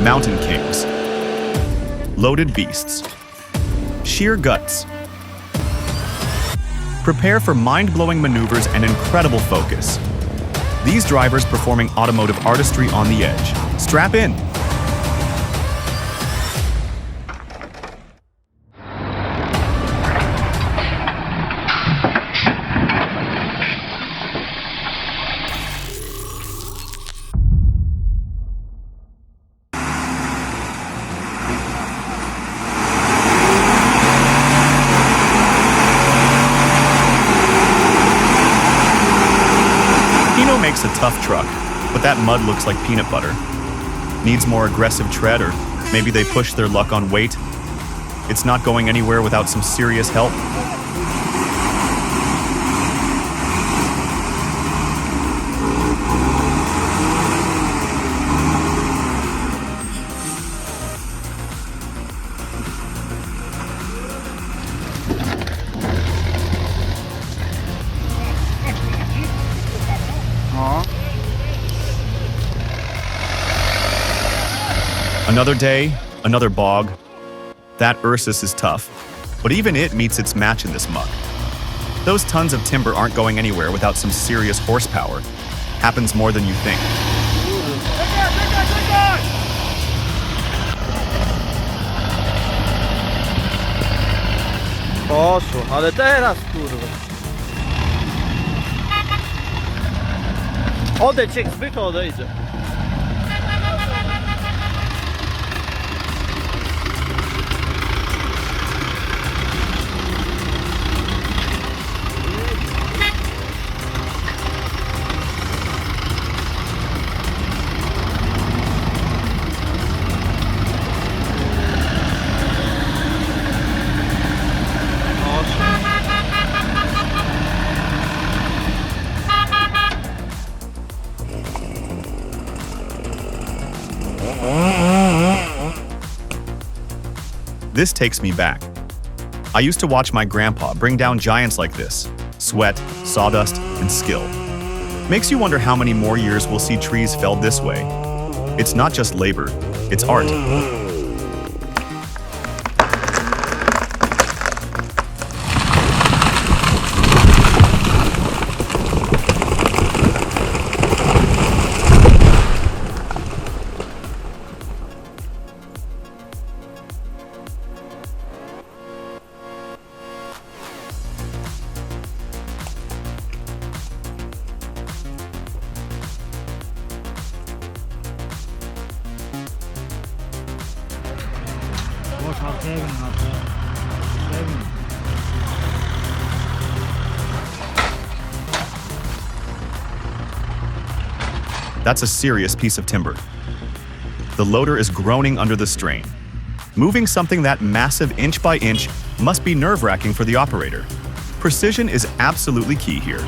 Mountain kings. Loaded beasts. Sheer guts. Prepare for mind-blowing maneuvers and incredible focus. These drivers performing automotive artistry on the edge. Strap in. Makes a tough truck, but that mud looks like peanut butter. Needs more aggressive tread, or maybe they push their luck on weight. It's not going anywhere without some serious help. Another day, another bog. That Ursus is tough, but even it meets its match in this muck. Those tons of timber aren't going anywhere without some serious horsepower. Happens more than you think. Poszło, ale teraz kurwa. Odejdź, jak zwykle odejdzie. This takes me back. I used to watch my grandpa bring down giants like this. Sweat, sawdust, and skill. Makes you wonder how many more years we'll see trees felled this way. It's not just labor, it's art. That's a serious piece of timber. The loader is groaning under the strain. Moving something that massive inch by inch must be nerve-wracking for the operator. Precision is absolutely key here.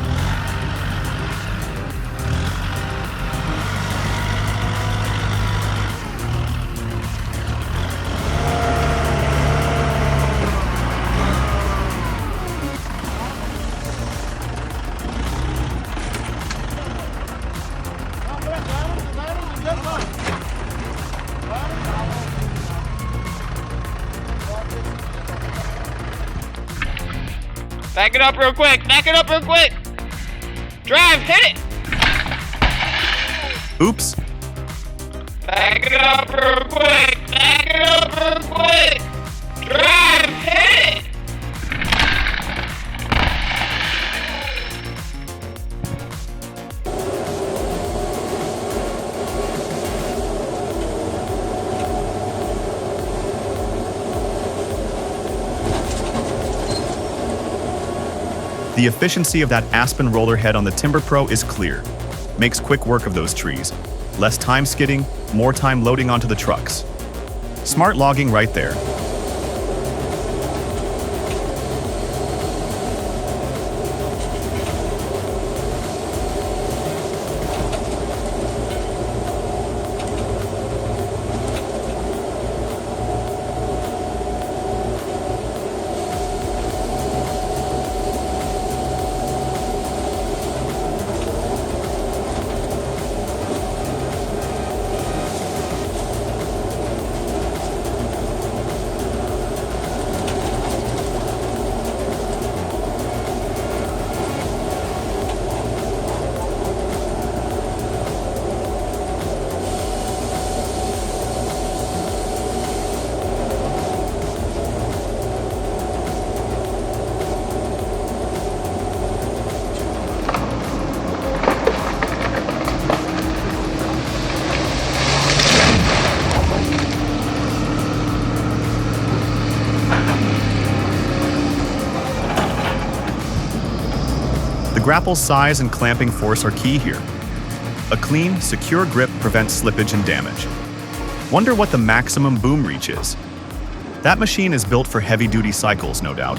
Back it up real quick! Back it up real quick! Drive! Hit it! Oops. Back it up real quick! Back it up real quick! Drive! Hit it! The efficiency of that aspen roller head on the Timber Pro is clear. Makes quick work of those trees. Less time skidding, more time loading onto the trucks. Smart logging right there. grapple's size and clamping force are key here. A clean, secure grip prevents slippage and damage. Wonder what the maximum boom reach is? That machine is built for heavy-duty cycles, no doubt.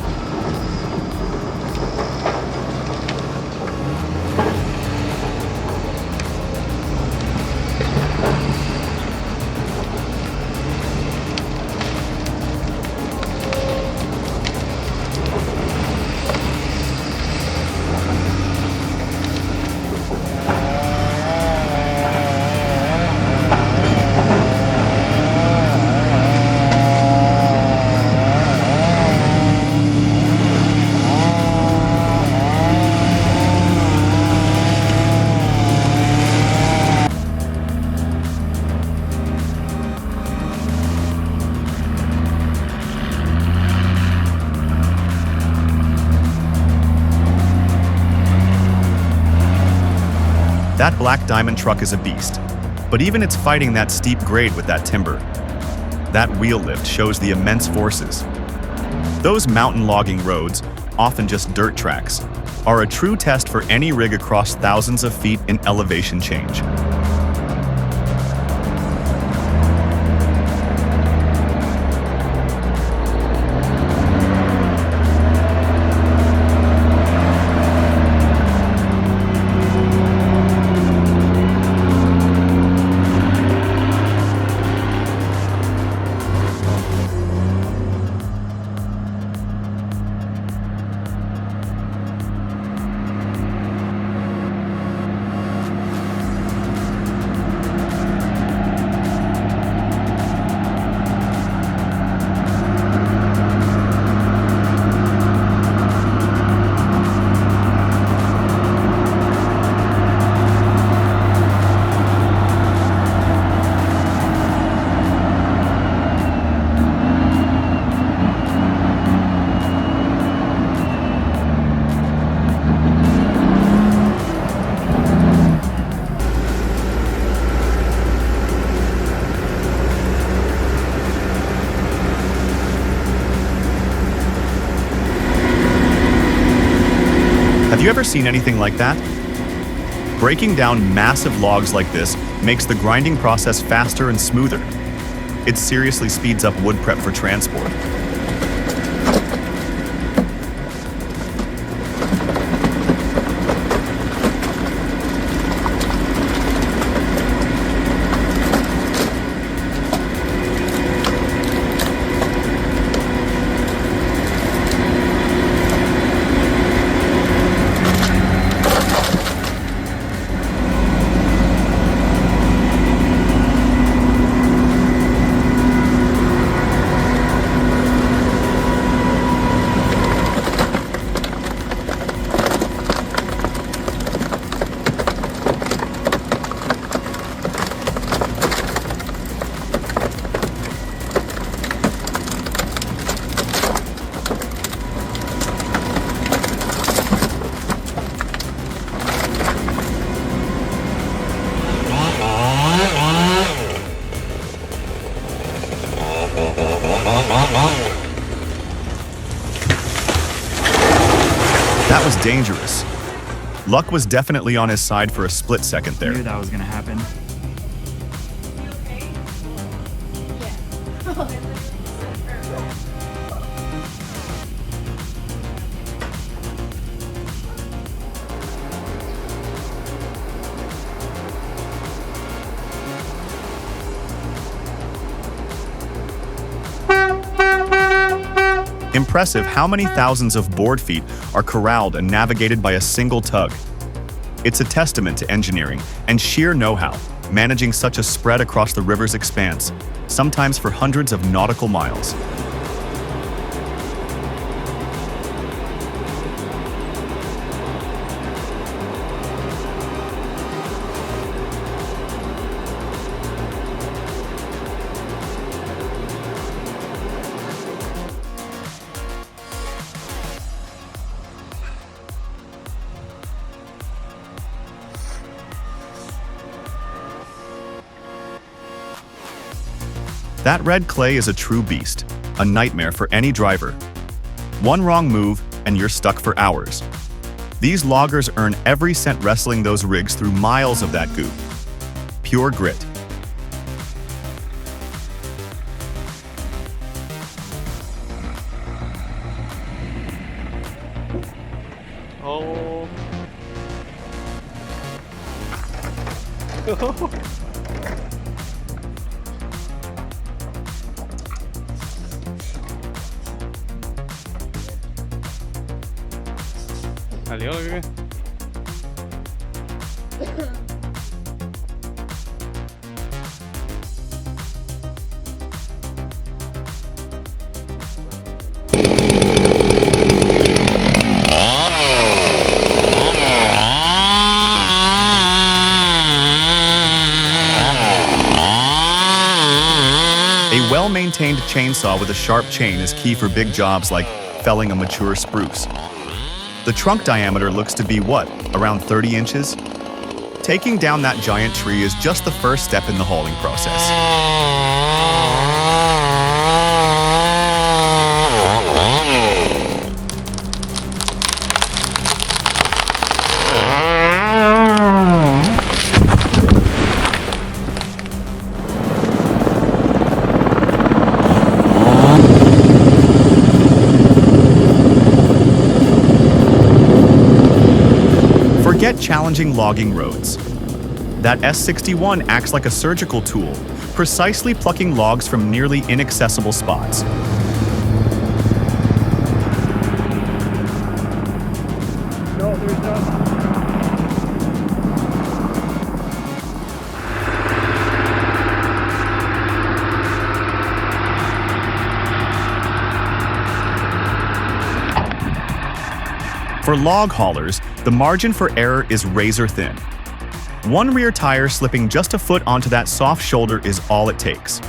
That black diamond truck is a beast, but even it's fighting that steep grade with that timber. That wheel lift shows the immense forces. Those mountain logging roads, often just dirt tracks, are a true test for any rig across thousands of feet in elevation change. Have you ever seen anything like that? Breaking down massive logs like this makes the grinding process faster and smoother. It seriously speeds up wood prep for transport. That was dangerous. Luck was definitely on his side for a split second there. I knew that was gonna happen. Impressive how many thousands of board feet are corralled and navigated by a single tug. It's a testament to engineering and sheer know-how, managing such a spread across the river's expanse, sometimes for hundreds of nautical miles. That red clay is a true beast, a nightmare for any driver. One wrong move and you're stuck for hours. These loggers earn every cent wrestling those rigs through miles of that goop. Pure grit. Oh. Helilogging. A well-maintained chainsaw with a sharp chain is key for big jobs like felling a mature spruce. The trunk diameter looks to be what, around 30 inches? Taking down that giant tree is just the first step in the hauling process. Forget challenging logging roads. That S61 acts like a surgical tool, precisely plucking logs from nearly inaccessible spots. No, there's not. For log haulers, the margin for error is razor thin. One rear tire slipping just a foot onto that soft shoulder is all it takes.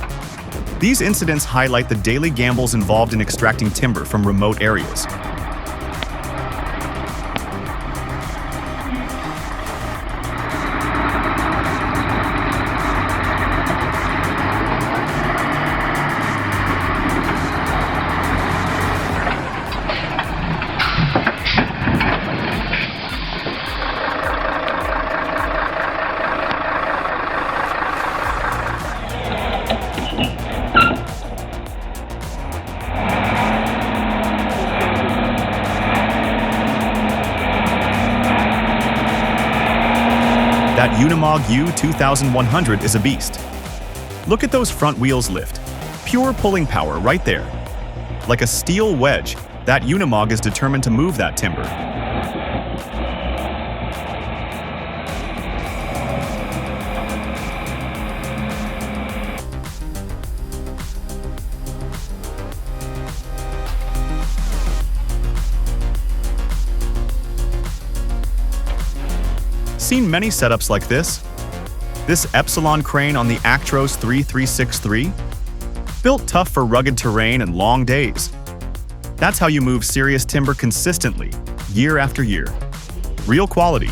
These incidents highlight the daily gambles involved in extracting timber from remote areas. That Unimog U2100 is a beast. Look at those front wheels lift. Pure pulling power right there. Like a steel wedge, that Unimog is determined to move that timber. Seen many setups like this? This Epsilon crane on the Actros 3363? Built tough for rugged terrain and long days. That's how you move serious timber consistently, year after year. Real quality.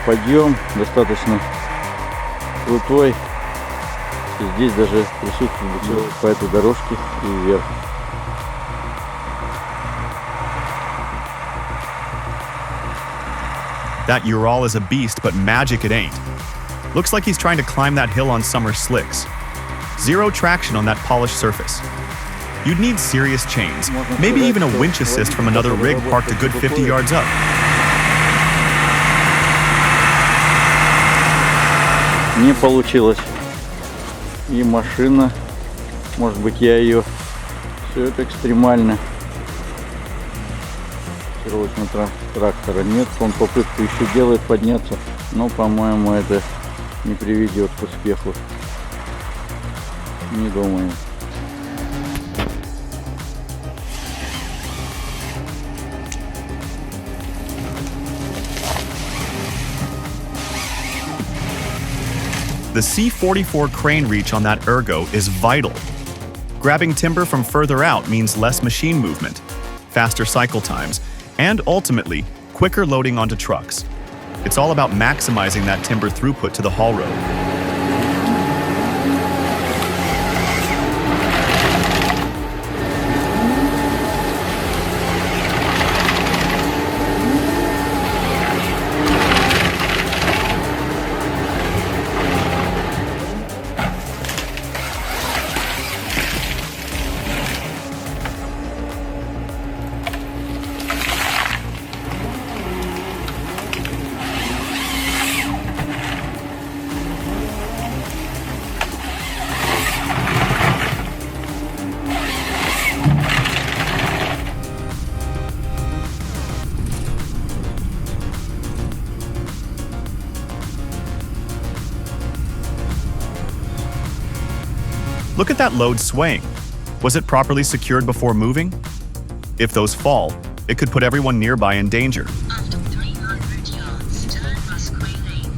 Подъем достаточно крутой. И здесь даже присутствует буксировка по этой дорожке и вверх. That Ural is a beast, but magic it ain't. Looks like he's trying to climb that hill on summer slicks. Zero traction on that polished surface. You'd need serious chains, maybe even a winch assist from another rig parked a good 50 yards up. Не получилось. И машина, может быть, я ее... Все это экстремально. Трактора нет, он попытку еще делает подняться, но, по-моему, это не приведет к успеху. Не думаю. The C44 crane reach on that ergo is vital. Grabbing timber from further out means less machine movement, faster cycle times, and ultimately, quicker loading onto trucks. It's all about maximizing that timber throughput to the haul road. Look at that load swaying. Was it properly secured before moving? If those fall, it could put everyone nearby in danger. After 300 yards, turn Musquay Lane.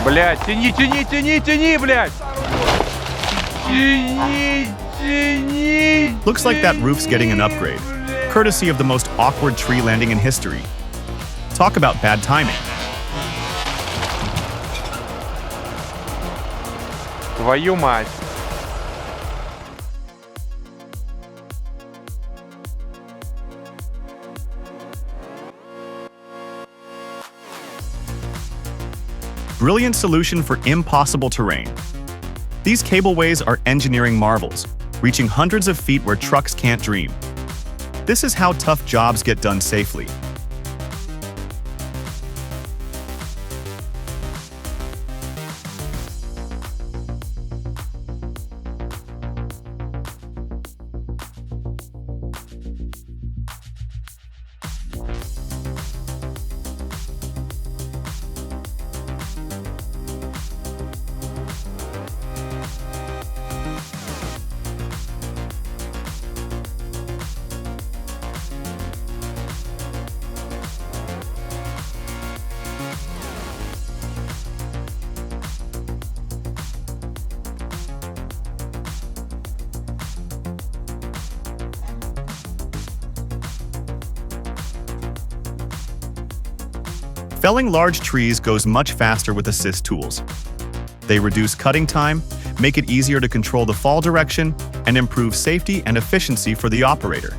Блядь, тяни, тяни, тяни, тяни, блядь! Тяни, тяни! Looks like that roof's getting an upgrade, courtesy of the most awkward tree landing in history. Talk about bad timing. Твою мать! Brilliant solution for impossible terrain. These cableways are engineering marvels, reaching hundreds of feet where trucks can't dream. This is how tough jobs get done safely. Felling large trees goes much faster with assist tools. They reduce cutting time, make it easier to control the fall direction, and improve safety and efficiency for the operator.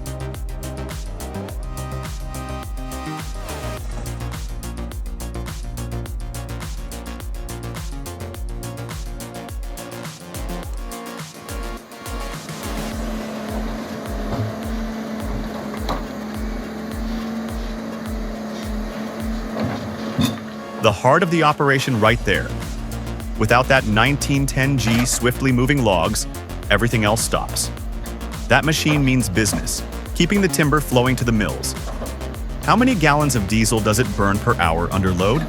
The heart of the operation right there. Without that 1910G swiftly moving logs, everything else stops. That machine means business, keeping the timber flowing to the mills. How many gallons of diesel does it burn per hour under load?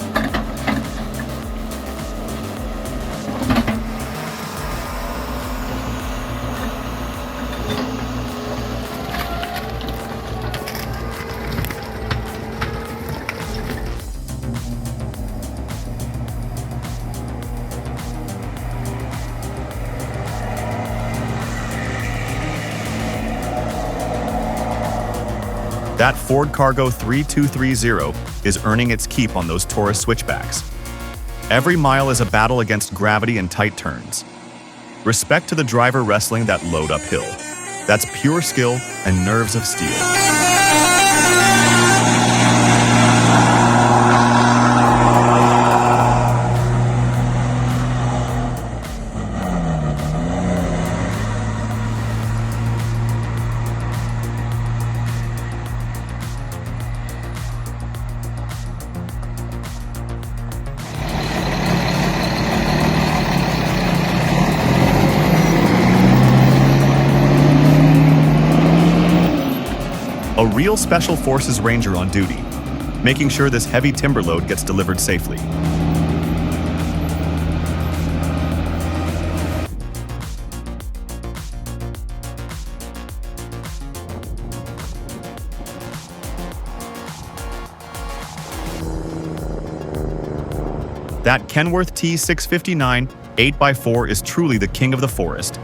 That Ford Cargo 3230 is earning its keep on those Taurus switchbacks. Every mile is a battle against gravity and tight turns. Respect to the driver wrestling that load uphill. That's pure skill and nerves of steel. A real Special Forces Ranger on duty, making sure this heavy timber load gets delivered safely. That Kenworth T659 8x4 is truly the king of the forest.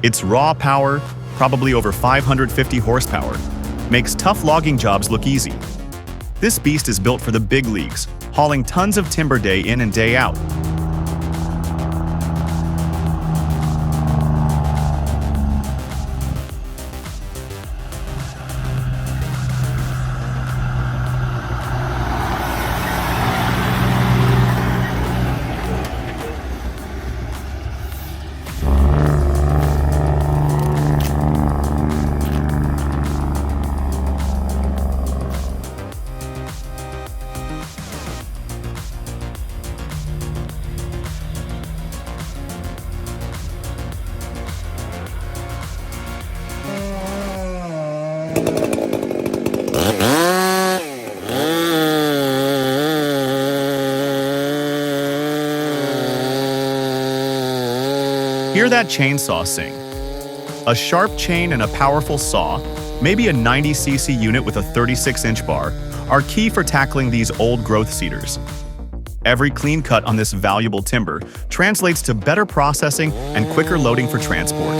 Its raw power, probably over 550 horsepower, makes tough logging jobs look easy. This beast is built for the big leagues, hauling tons of timber day in and day out. Hear that chainsaw sing. A sharp chain and a powerful saw, maybe a 90cc unit with a 36-inch bar, are key for tackling these old-growth cedars. Every clean cut on this valuable timber translates to better processing and quicker loading for transport.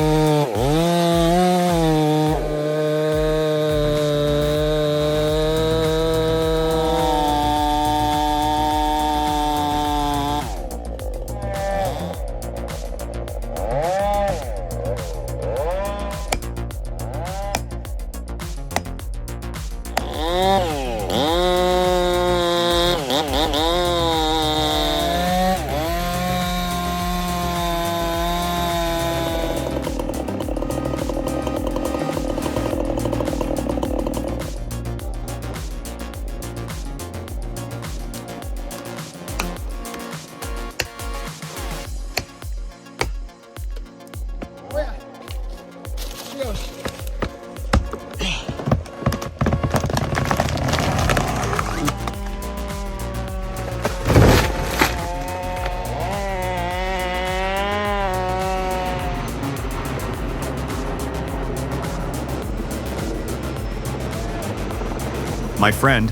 My friend,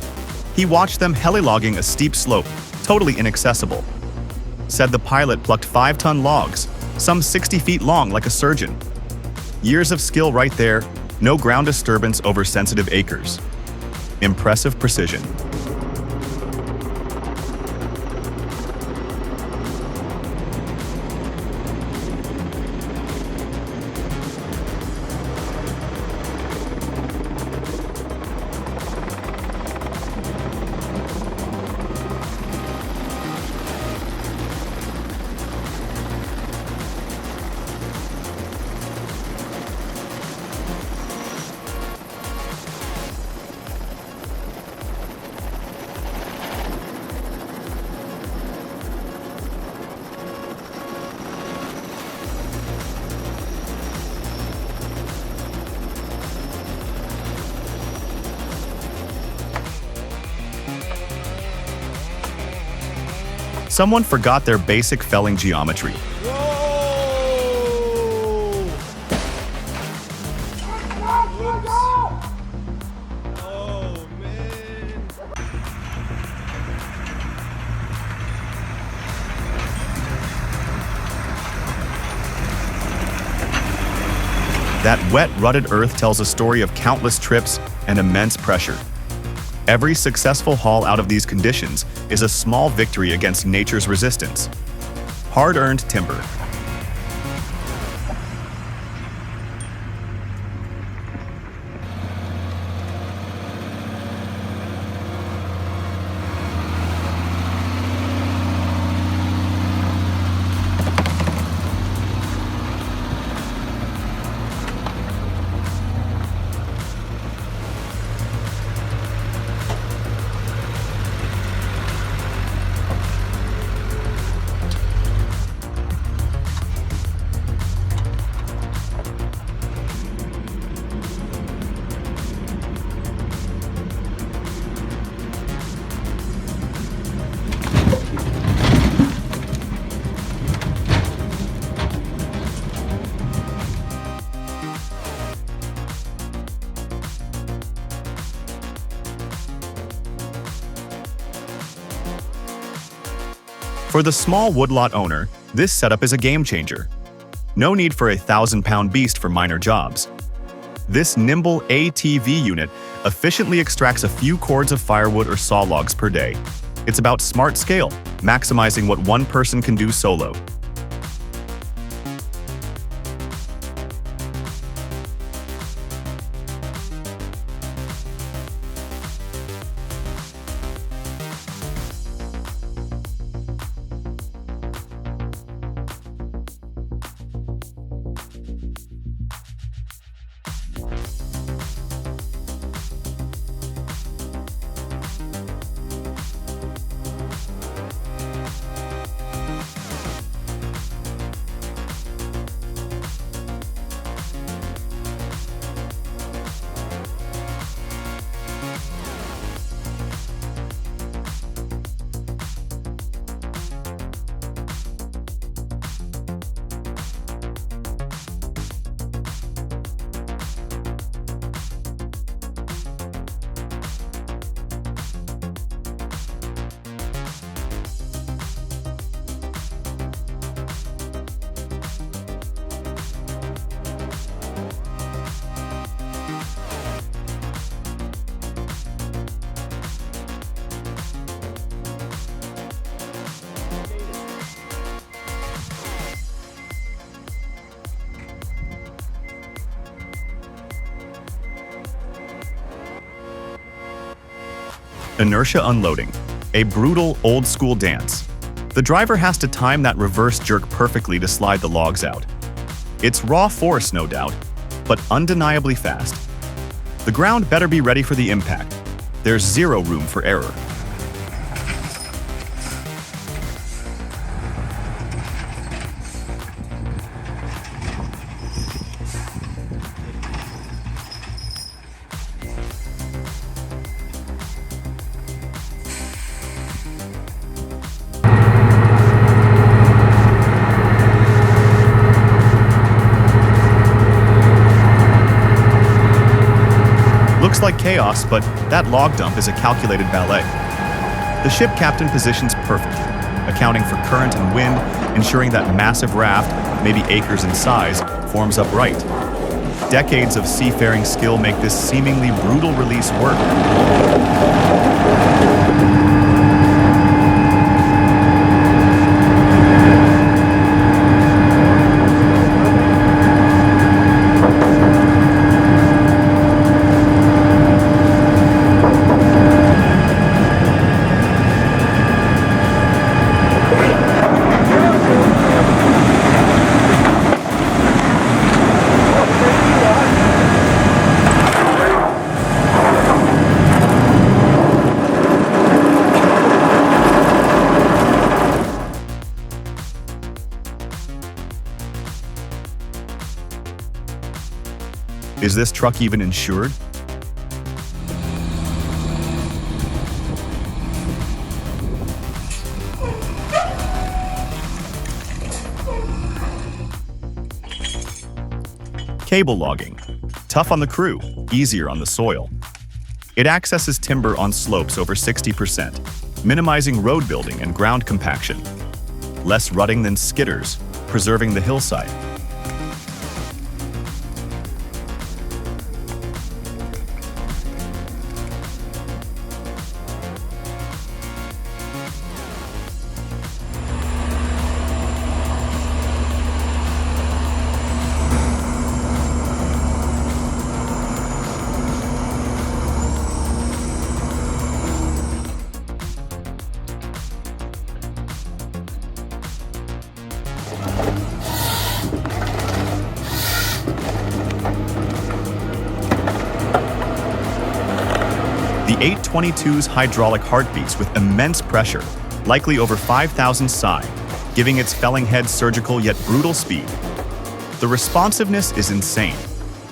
he watched them helilogging a steep slope, totally inaccessible. Said the pilot plucked 5-ton logs, some 60 feet long like a surgeon. Years of skill right there, no ground disturbance over sensitive acres. Impressive precision. Someone forgot their basic felling geometry. That wet, rutted earth tells a story of countless trips and immense pressure. Every successful haul out of these conditions is a small victory against nature's resistance. Hard-earned timber. For the small woodlot owner, this setup is a game changer. No need for a 1,000-pound beast for minor jobs. This nimble ATV unit efficiently extracts a few cords of firewood or saw logs per day. It's about smart scale, maximizing what one person can do solo. Inertia unloading, a brutal, old-school dance. The driver has to time that reverse jerk perfectly to slide the logs out. It's raw force, no doubt, but undeniably fast. The ground better be ready for the impact. There's zero room for error. Looks like chaos, but that log dump is a calculated ballet. The ship captain positions perfectly, accounting for current and wind, ensuring that massive raft, maybe acres in size, forms upright. Decades of seafaring skill make this seemingly brutal release work. Is this truck even insured? Cable logging. Tough on the crew, easier on the soil. It accesses timber on slopes over 60%, minimizing road building and ground compaction. Less rutting than skidders, preserving the hillside. The 822's hydraulic heart beats with immense pressure, likely over 5,000 psi, giving its felling head surgical yet brutal speed. The responsiveness is insane.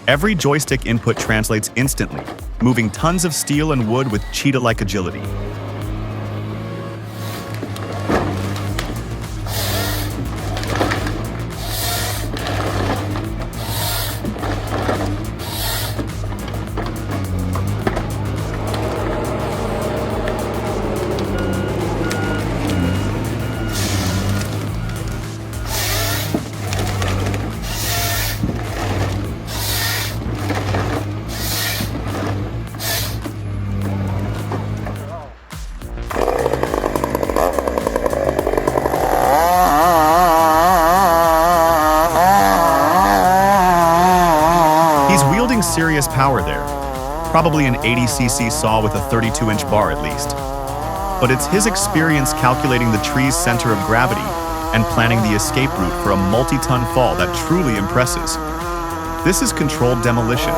Every joystick input translates instantly, moving tons of steel and wood with cheetah-like agility. He's wielding serious power there, probably an 80cc saw with a 32-inch bar at least. But it's his experience calculating the tree's center of gravity and planning the escape route for a multi-ton fall that truly impresses. This is controlled demolition.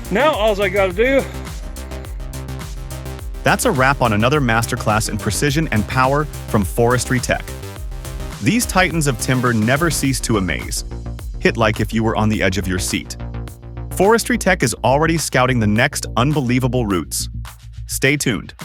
Now all I gotta do. That's a wrap on another masterclass in precision and power from Forestry Tech. These titans of timber never cease to amaze. Hit like if you were on the edge of your seat. Forestry Tech is already scouting the next unbelievable routes. Stay tuned.